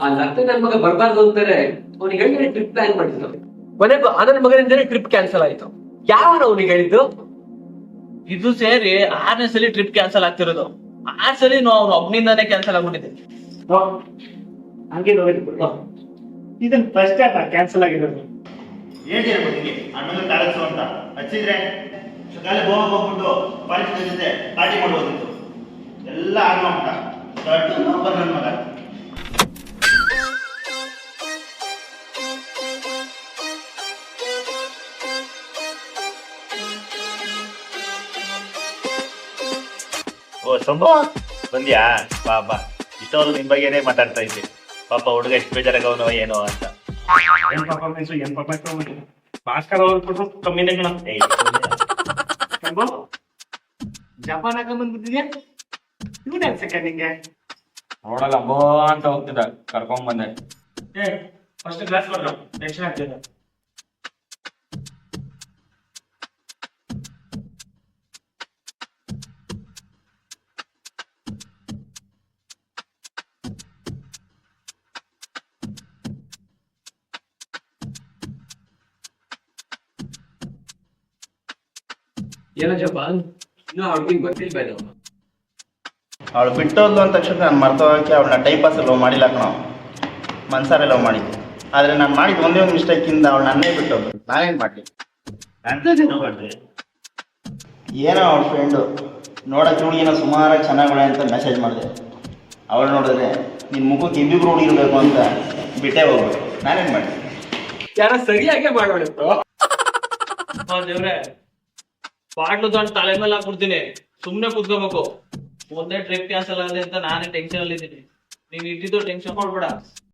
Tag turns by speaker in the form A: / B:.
A: ಆ ಲತ್ತೆ ನನ್ ಮಗ ಬರ್ಬಾರ್ದು ಅಂತಾರೆ ಅವ್ನಿಗೆ ಹೇಳಿ ಟ್ರಿಪ್ ಪ್ಲಾನ್ ಮಾಡಿದ್ರು. ಕೊನೆಗೂ ಆನಂದ್ ಮಗನಿಂದಲೇ ಟ್ರಿಪ್ ಕ್ಯಾನ್ಸಲ್ ಆಯ್ತು. ಯಾವ ಅವ್ನಿಗೆ ಹೇಳಿದ್ದು?
B: ಇದು ಸೇರಿ 6ನೇ ಸಲ ಟ್ರಿಪ್ ಕ್ಯಾನ್ಸಲ್ ಆಗ್ತಿರೋದು. 6 ಸಲ ಅವ್ನು ಒಬ್ನಿಂದಾನೇ ಕ್ಯಾನ್ಸಲ್ ಆಗ್ಬಿಟ್ಟಿದೆ.
C: ಹಂಗೆ ಇದನ್ನ ಫಸ್ಟ್ ಟೈಮ್ ಕ್ಯಾನ್ಸಲ್ ಆಗಿರೋದು.
D: ಹೇಳ್ತೀರ ನಿಮಗೆ ಅಣ್ಣನ ಕಾಲಸು ಅಂತ ಹಚ್ಚಿದ್ರೆ ಕಾಲೇ ಗೋವಾ ಹೋಗ್ಬಿಟ್ಟು ಪಾರ್ಟಿ ಜೊತೆ ಪಾರ್ಟಿ ಮಾಡ್ಬೋದಿತ್ತು. ಎಲ್ಲ ಆಗ್ಬಿಟ್ಟ ದೊಡ್ಡ ನಂಬರ್ ನನ್ನ ಮಗ. ಓ ಸಂಭವ ಬಂದ್ಯಾ? ಬಾ ಬಾ. ಇಷ್ಟೊಂದು ನಿನ್ ಬಗ್ಗೆನೇ ಮಾತಾಡ್ತಾ ಇದ್ದೆ. ಪಾಪ ಹುಡುಗ ಎಷ್ಟು ಬೇಜಾರಾಗವನೋ ಏನೋ ಅಂತ.
C: ಏನ್ ಪರ್ಫಾರ್ಮೆನ್ಸ್ ಭಾಸ್ಕರ್ ಅವ್ರು ಕೊಟ್ಟು ಕಮ್ಮಿನೇ ಕಣ. ಜಪಾನ್ ಹಾಕೊಂಡ್ಬಂದ್ಬಿಟ್ಟಿದ್ಯಾ? ಇವನ್ ಅನ್ಸಕ್ಕ ನಿಂಗೆ
E: ನೋಡಲ್ಲ ಬೋ ಅಂತ ಹೋಗ್ತಿದ್ದ ಕರ್ಕೊಂಡ್ ಬಂದೆ.
C: ಫಸ್ಟ್ ಕ್ಲಾಸ್ ಬರ್ರ ಟೆನ್ಷನ್ ಆಗ್ತಿದೆ.
A: ಏನೋ ಜಪಾನ್ ಇನ್ನು ಅವ್ರಿಗೆ ಗೊತ್ತಿಲ್ವೇನೋ.
D: ಅವಳು ಬಿಟ್ಟೋದ್ಲು ಅಂದ ತಕ್ಷಣ ನಾನು ಮರ್ತೋಗಕ್ಕೆ ಅವಳನ್ನ ಟೈಮ್ ಪಾಸ್ ಲವ್ ಮಾಡಿಲ್ಲ ಕಣೋ, ಮನ್ಸಾರೆ ಲವ್ ಮಾಡಿದ್ದೆ. ಆದರೆ ನಾನು ಮಾಡಿದ ಒಂದೇ ಒಂದು ಮಿಸ್ಟೇಕಿಂದ ಅವಳು ನನ್ನೇ ಬಿಟ್ಟೋಗ್ಲು. ನಾನೇನು ಮಾಡಲಿ? ಏನೋ ಅವಳ ಫ್ರೆಂಡು ನೋಡೋಕೆ ಹುಡುಗಿನ ಸುಮಾರಾಗಿ ಚೆನ್ನಾಗಿ ಅಂತ ಮೆಸೇಜ್ ಮಾಡಿದೆ. ಅವಳು ನೋಡಿದ್ರೆ ನಿನ್ನ ಮುಖಕ್ಕೆ ಇಬ್ಬಿಬ್ರು ಹುಡುಗಿರ್ಬೇಕು ಅಂತ ಬಿಟ್ಟೇ ಹೋಗ್ಬೇಕು. ನಾನೇನು ಮಾಡಲಿ?
A: ಯಾರ ಸರಿಯಾಗೇ ಮಾಡೋಳಿತ್ತು.
B: ದೇವ್ರೆ, ಬಾಟ್ಲು ದೊಡ್ಡ ತಲೆ ಮೇಲೆ ಹಾಕ್ಬಿಡ್ತೀನಿ. ಸುಮ್ನೆ ಕುತ್ಕೋಬೇಕು. ಒಂದೇ ಟ್ರಿಪ್ ಕ್ಯಾನ್ಸಲ್ ಆಗಲಿ ಅಂತ ನಾನೇ ಟೆನ್ಷನ್ ಅಲ್ಲಿ ಇದ್ದೀನಿ. ನೀನ್ ಇಟ್ಟಿದ್ದು ಟೆನ್ಷನ್ ಮಾಡ್ಬೇಡ.